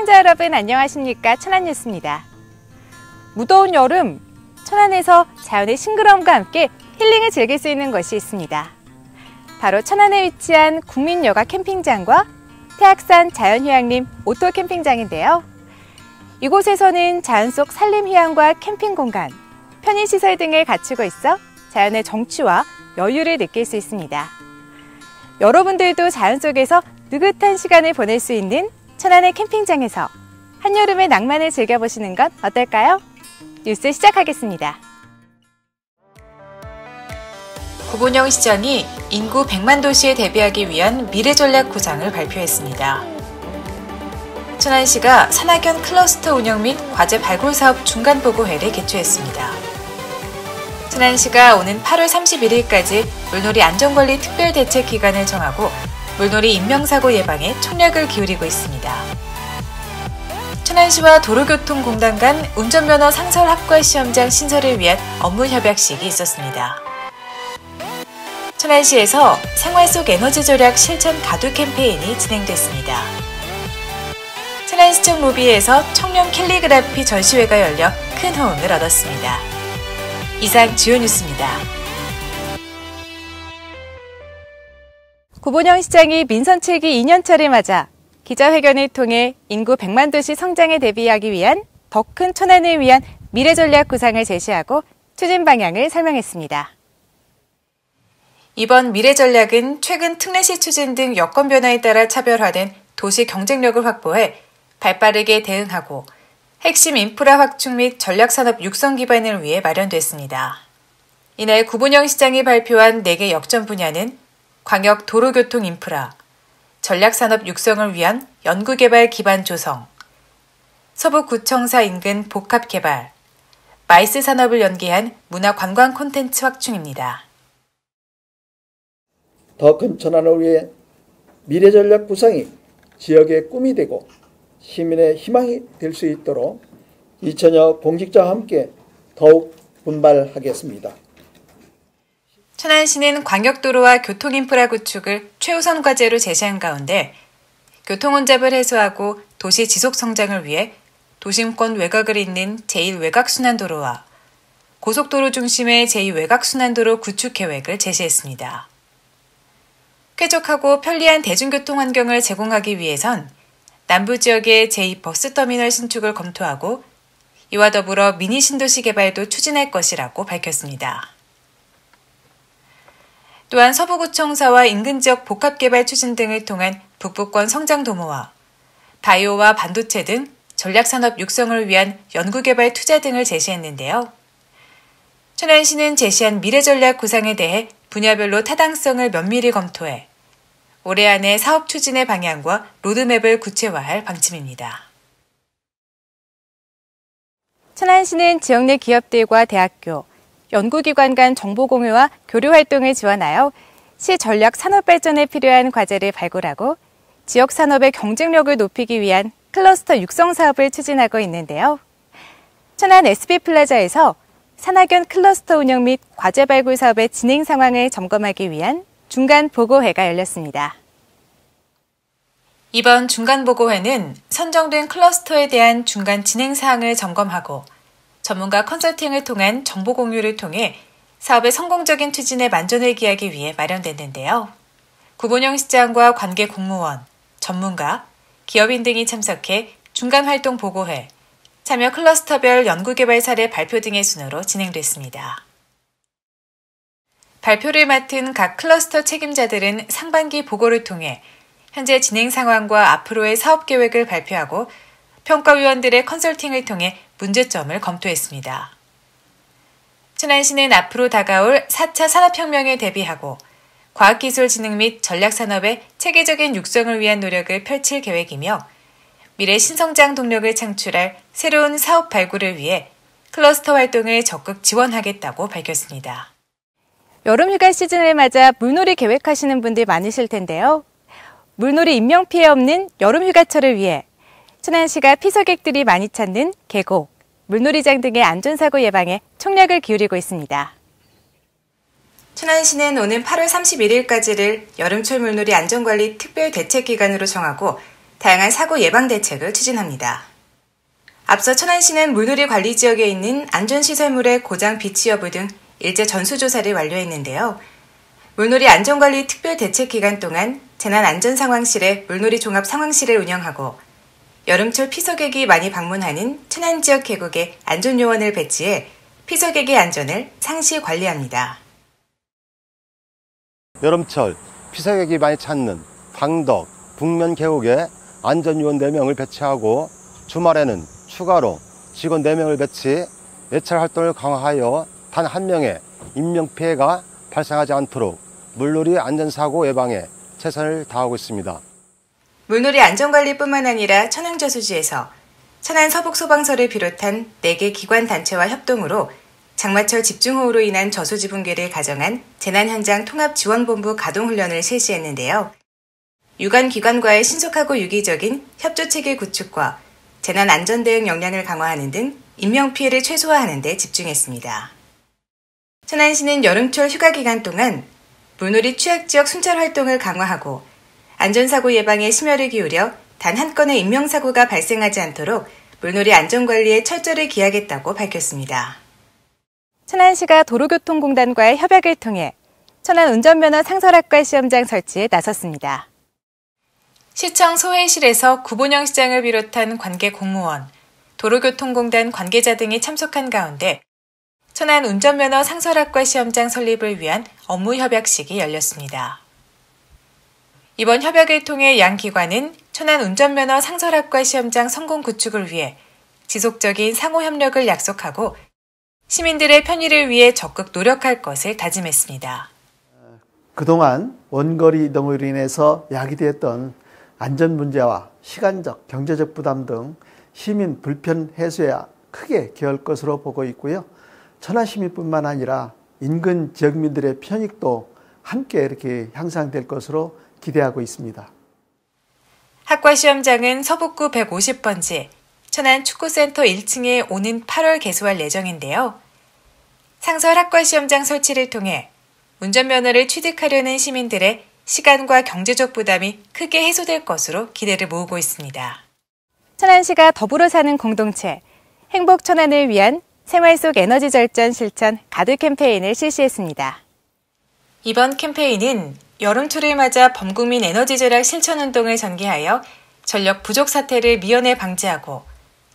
시청자 여러분 안녕하십니까? 천안뉴스입니다. 무더운 여름, 천안에서 자연의 싱그러움과 함께 힐링을 즐길 수 있는 것이 있습니다. 바로 천안에 위치한 국민여가 캠핑장과 태악산 자연휴양림 오토 캠핑장인데요. 이곳에서는 자연 속 산림휴양과 캠핑 공간, 편의시설 등을 갖추고 있어 자연의 정취와 여유를 느낄 수 있습니다. 여러분들도 자연 속에서 느긋한 시간을 보낼 수 있는 천안의 캠핑장에서 한여름의 낭만을 즐겨보시는 건 어떨까요? 뉴스 시작하겠습니다. 구본영 시장이 인구 100만 도시에 대비하기 위한 미래전략 구상을 발표했습니다. 천안시가 산학연 클러스터 운영 및 과제 발굴 사업 중간보고회를 개최했습니다. 천안시가 오는 8월 31일까지 물놀이 안전관리 특별대책 기간을 정하고 물놀이 인명사고 예방에 총력을 기울이고 있습니다. 천안시와 도로교통공단 간 운전면허 상설 학과 시험장 신설을 위한 업무 협약식이 있었습니다. 천안시에서 생활 속 에너지 절약 실천 가두 캠페인이 진행됐습니다. 천안시청 로비에서 청룡 캘리그라피 전시회가 열려 큰 호응을 얻었습니다. 이상 주요 뉴스입니다. 구본영 시장이 민선 7기 2년차를 맞아 기자회견을 통해 인구 100만 도시 성장에 대비하기 위한 더 큰 천안을 위한 미래전략 구상을 제시하고 추진 방향을 설명했습니다. 이번 미래전략은 최근 특례시 추진 등 여건 변화에 따라 차별화된 도시 경쟁력을 확보해 발빠르게 대응하고 핵심 인프라 확충 및 전략산업 육성 기반을 위해 마련됐습니다. 이날 구본영 시장이 발표한 4개 역점 분야는 광역 도로교통 인프라, 전략산업 육성을 위한 연구개발 기반 조성, 서부구청사 인근 복합개발, 마이스 산업을 연계한 문화관광 콘텐츠 확충입니다. 더 큰 천안을 위해 미래전략 구상이 지역의 꿈이 되고 시민의 희망이 될 수 있도록 2천여 공직자와 함께 더욱 분발하겠습니다. 천안시는 광역도로와 교통인프라 구축을 최우선 과제로 제시한 가운데 교통혼잡을 해소하고 도시 지속성장을 위해 도심권 외곽을 잇는 제1외곽순환도로와 고속도로 중심의 제2외곽순환도로 구축 계획을 제시했습니다. 쾌적하고 편리한 대중교통 환경을 제공하기 위해선 남부지역의 제2버스터미널 신축을 검토하고 이와 더불어 미니 신도시 개발도 추진할 것이라고 밝혔습니다. 또한 서부구청사와 인근 지역 복합개발 추진 등을 통한 북부권 성장 도모와 바이오와 반도체 등 전략산업 육성을 위한 연구개발 투자 등을 제시했는데요. 천안시는 제시한 미래전략 구상에 대해 분야별로 타당성을 면밀히 검토해 올해 안에 사업 추진의 방향과 로드맵을 구체화할 방침입니다. 천안시는 지역 내 기업들과 대학교, 연구기관 간 정보 공유와 교류 활동을 지원하여 시 전략 산업 발전에 필요한 과제를 발굴하고 지역 산업의 경쟁력을 높이기 위한 클러스터 육성 사업을 추진하고 있는데요. 천안 SB플라자에서 산학연 클러스터 운영 및 과제 발굴 사업의 진행 상황을 점검하기 위한 중간 보고회가 열렸습니다. 이번 중간 보고회는 선정된 클러스터에 대한 중간 진행 사항을 점검하고 전문가 컨설팅을 통한 정보 공유를 통해 사업의 성공적인 추진에 만전을 기하기 위해 마련됐는데요. 구본영 시장과 관계 공무원, 전문가, 기업인 등이 참석해 중간 활동 보고회, 참여 클러스터별 연구개발 사례 발표 등의 순으로 진행됐습니다. 발표를 맡은 각 클러스터 책임자들은 상반기 보고를 통해 현재 진행 상황과 앞으로의 사업 계획을 발표하고 평가위원들의 컨설팅을 통해 문제점을 검토했습니다. 천안시는 앞으로 다가올 4차 산업혁명에 대비하고 과학기술진흥 및 전략산업의 체계적인 육성을 위한 노력을 펼칠 계획이며 미래 신성장 동력을 창출할 새로운 사업 발굴을 위해 클러스터 활동을 적극 지원하겠다고 밝혔습니다. 여름휴가 시즌을 맞아 물놀이 계획하시는 분들 많으실 텐데요. 물놀이 인명피해 없는 여름휴가철을 위해 천안시가 피서객들이 많이 찾는 계곡, 물놀이장 등의 안전사고 예방에 총력을 기울이고 있습니다. 천안시는 오는 8월 31일까지를 여름철 물놀이 안전관리 특별대책기간으로 정하고 다양한 사고 예방 대책을 추진합니다. 앞서 천안시는 물놀이 관리 지역에 있는 안전시설물의 고장 비치 여부 등 일제 전수조사를 완료했는데요. 물놀이 안전관리 특별대책기간 동안 재난안전상황실에 물놀이 종합상황실을 운영하고 여름철 피서객이 많이 방문하는 천안지역 계곡에 안전요원을 배치해 피서객의 안전을 상시 관리합니다. 여름철 피서객이 많이 찾는 방덕, 북면 계곡에 안전요원 4명을 배치하고 주말에는 추가로 직원 4명을 배치, 예찰 활동을 강화하여 단 한 명의 인명피해가 발생하지 않도록 물놀이 안전사고 예방에 최선을 다하고 있습니다. 물놀이 안전관리뿐만 아니라 천안저수지에서 천안 서북소방서를 비롯한 4개 기관단체와 협동으로 장마철 집중호우로 인한 저수지 붕괴를 가정한 재난현장 통합지원본부 가동훈련을 실시했는데요. 유관기관과의 신속하고 유기적인 협조체계 구축과 재난안전대응 역량을 강화하는 등 인명피해를 최소화하는 데 집중했습니다. 천안시는 여름철 휴가기간 동안 물놀이 취약지역 순찰 활동을 강화하고 안전사고 예방에 심혈을 기울여 단 한 건의 인명사고가 발생하지 않도록 물놀이 안전관리에 철저를 기하겠다고 밝혔습니다. 천안시가 도로교통공단과의 협약을 통해 천안 운전면허 상설학과 시험장 설치에 나섰습니다. 시청 소회실에서 구본영 시장을 비롯한 관계 공무원, 도로교통공단 관계자 등이 참석한 가운데 천안 운전면허 상설학과 시험장 설립을 위한 업무 협약식이 열렸습니다. 이번 협약을 통해 양 기관은 천안 운전면허 상설학과 시험장 성공 구축을 위해 지속적인 상호 협력을 약속하고 시민들의 편의를 위해 적극 노력할 것을 다짐했습니다. 그동안 원거리 이동으로 인해서 야기되었던 안전 문제와 시간적, 경제적 부담 등 시민 불편 해소에 크게 기여할 것으로 보고 있고요. 천안 시민뿐만 아니라 인근 지역민들의 편익도 함께 이렇게 향상될 것으로 기대하고 있습니다. 학과 시험장은 서북구 150번지 천안 축구센터 1층에 오는 8월 개소할 예정인데요. 상설 학과 시험장 설치를 통해 운전면허를 취득하려는 시민들의 시간과 경제적 부담이 크게 해소될 것으로 기대를 모으고 있습니다. 천안시가 더불어 사는 공동체 행복 천안을 위한 생활 속 에너지 절전 실천 가드 캠페인을 실시했습니다. 이번 캠페인은 여름철을 맞아 범국민 에너지 절약 실천 운동을 전개하여 전력 부족 사태를 미연에 방지하고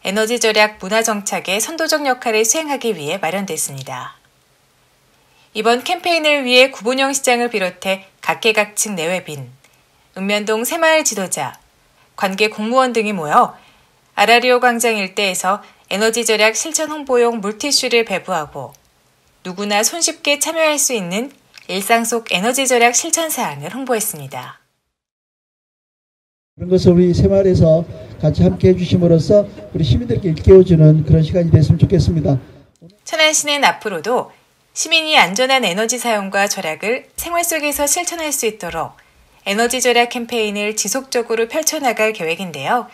에너지 절약 문화 정착의 선도적 역할을 수행하기 위해 마련됐습니다. 이번 캠페인을 위해 구본영 시장을 비롯해 각계각층 내외빈, 읍면동 새마을 지도자, 관계 공무원 등이 모여 아라리오 광장 일대에서 에너지 절약 실천 홍보용 물티슈를 배부하고 누구나 손쉽게 참여할 수 있는 일상 속 에너지 절약 실천 사항을 홍보했습니다. 그런 것을 우리 새마을에서 같이 함께 해주심으로써 우리 시민들께 일깨워주는 그런 시간이 됐으면 좋겠습니다. 천안시는 앞으로도 시민이 안전한 에너지 사용과 절약을 생활 속에서 실천할 수 있도록 에너지 절약 캠페인을 지속적으로 펼쳐나갈 계획인데요.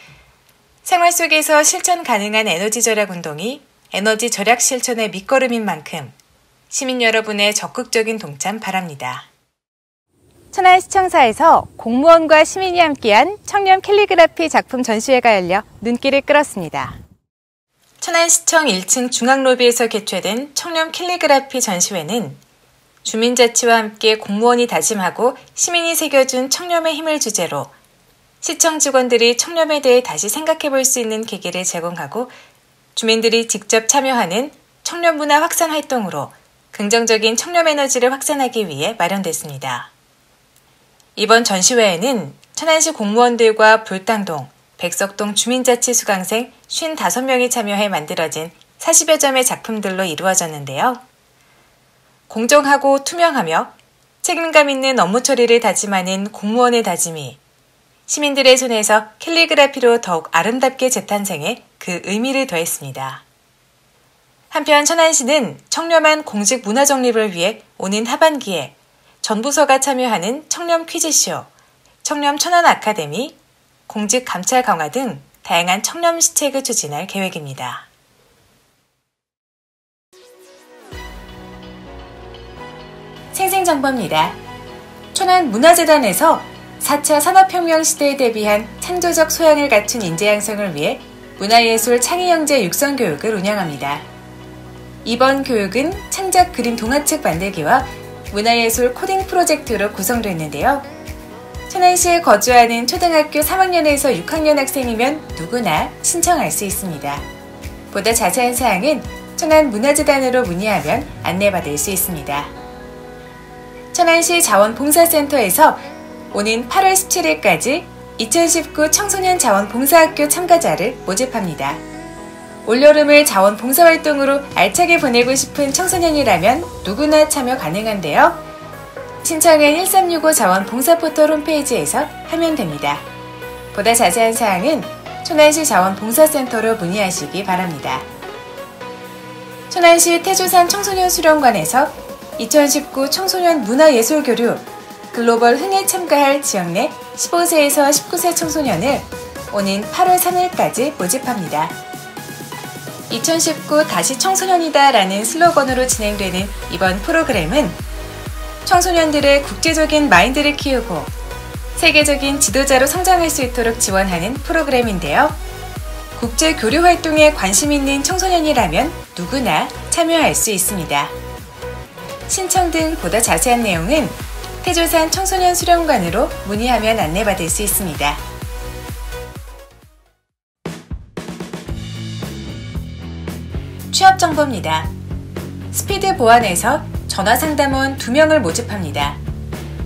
생활 속에서 실천 가능한 에너지 절약 운동이 에너지 절약 실천의 밑거름인 만큼 시민 여러분의 적극적인 동참 바랍니다. 천안시청사에서 공무원과 시민이 함께한 청렴 캘리그라피 작품 전시회가 열려 눈길을 끌었습니다. 천안시청 1층 중앙로비에서 개최된 청렴 캘리그라피 전시회는 주민자치와 함께 공무원이 다짐하고 시민이 새겨준 청렴의 힘을 주제로 시청 직원들이 청렴에 대해 다시 생각해 볼 수 있는 계기를 제공하고 주민들이 직접 참여하는 청렴 문화 확산 활동으로 긍정적인 청렴 에너지를 확산하기 위해 마련됐습니다. 이번 전시회에는 천안시 공무원들과 불당동, 백석동 주민자치 수강생 55명이 참여해 만들어진 40여 점의 작품들로 이루어졌는데요. 공정하고 투명하며 책임감 있는 업무 처리를 다짐하는 공무원의 다짐이 시민들의 손에서 캘리그라피로 더욱 아름답게 재탄생해 그 의미를 더했습니다. 한편 천안시는 청렴한 공직 문화 정립을 위해 오는 하반기에 전 부서가 참여하는 청렴 퀴즈쇼, 청렴 천안 아카데미, 공직 감찰 강화 등 다양한 청렴 시책을 추진할 계획입니다. 생생정보입니다. 천안 문화재단에서 4차 산업혁명 시대에 대비한 창조적 소양을 갖춘 인재 양성을 위해 문화예술 창의영재 육성교육을 운영합니다. 이번 교육은 창작 그림 동화책 만들기와 문화예술 코딩 프로젝트로 구성됐는데요. 천안시에 거주하는 초등학교 3학년에서 6학년 학생이면 누구나 신청할 수 있습니다. 보다 자세한 사항은 천안문화재단으로 문의하면 안내받을 수 있습니다. 천안시 자원봉사센터에서 오는 8월 17일까지 2019 청소년 자원봉사학교 참가자를 모집합니다. 올여름을 자원봉사활동으로 알차게 보내고 싶은 청소년이라면 누구나 참여 가능한데요. 신청은 1365 자원봉사포털 홈페이지에서 하면 됩니다. 보다 자세한 사항은 천안시 자원봉사센터로 문의하시기 바랍니다. 천안시 태조산 청소년 수련관에서 2019 청소년 문화예술교류 글로벌 흥에 참가할 지역 내 15세에서 19세 청소년을 오는 8월 3일까지 모집합니다. 2019 다시 청소년이다 라는 슬로건으로 진행되는 이번 프로그램은 청소년들의 국제적인 마인드를 키우고 세계적인 지도자로 성장할 수 있도록 지원하는 프로그램인데요. 국제 교류 활동에 관심 있는 청소년이라면 누구나 참여할 수 있습니다. 신청 등 보다 자세한 내용은 태조산 청소년 수련관으로 문의하면 안내받을 수 있습니다. 취업 정보입니다. 스피드 보안에서 전화상담원 2명을 모집합니다.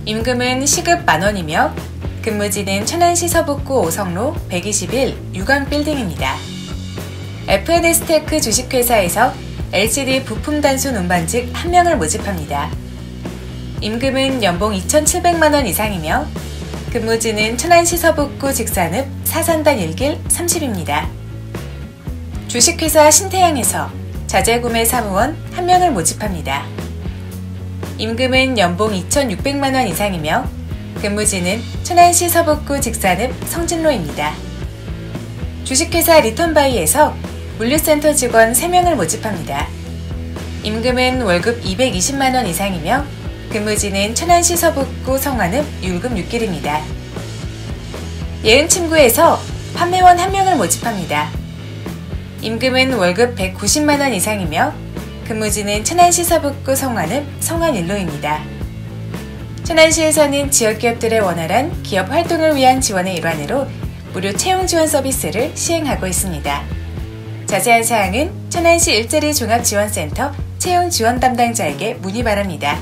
임금은 시급 만원이며 근무지는 천안시 서북구 오성로 121 유광빌딩입니다. FNS테크 주식회사에서 LCD 부품 단순 운반직 1명을 모집합니다. 임금은 연봉 2,700만원 이상이며 근무지는 천안시 서북구 직산읍 사산단 1길 30입니다. 주식회사 신태양에서 자재구매 사무원 1명을 모집합니다. 임금은 연봉 2,600만원 이상이며 근무지는 천안시 서북구 직산읍 성진로입니다. 주식회사 리턴바이에서 물류센터 직원 3명을 모집합니다. 임금은 월급 220만원 이상이며 근무지는 천안시 서북구 성완읍 율금 6길입니다. 예은침구에서 판매원 1명을 모집합니다. 임금은 월급 190만원 이상이며 근무지는 천안시 서북구 성완읍 성완 1로입니다. 천안시에서는 지역기업들의 원활한 기업 활동을 위한 지원의 일환으로 무료 채용 지원 서비스를 시행하고 있습니다. 자세한 사항은 천안시 일자리 종합지원센터 채용 지원 담당자에게 문의 바랍니다.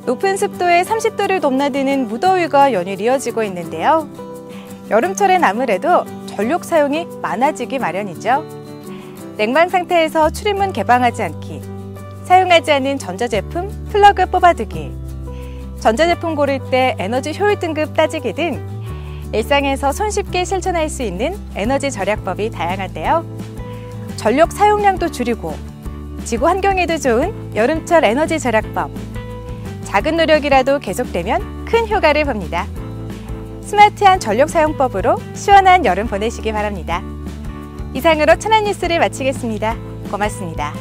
높은 습도에 30도를 넘나드는 무더위가 연일 이어지고 있는데요. 여름철엔 아무래도 전력 사용이 많아지기 마련이죠. 냉방 상태에서 출입문 개방하지 않기, 사용하지 않은 전자제품 플러그 뽑아두기, 전자제품 고를 때 에너지 효율 등급 따지기 등 일상에서 손쉽게 실천할 수 있는 에너지 절약법이 다양한데요. 전력 사용량도 줄이고 지구 환경에도 좋은 여름철 에너지 절약법. 작은 노력이라도 계속되면 큰 효과를 봅니다. 스마트한 전력 사용법으로 시원한 여름 보내시기 바랍니다. 이상으로 천안 뉴스를 마치겠습니다. 고맙습니다.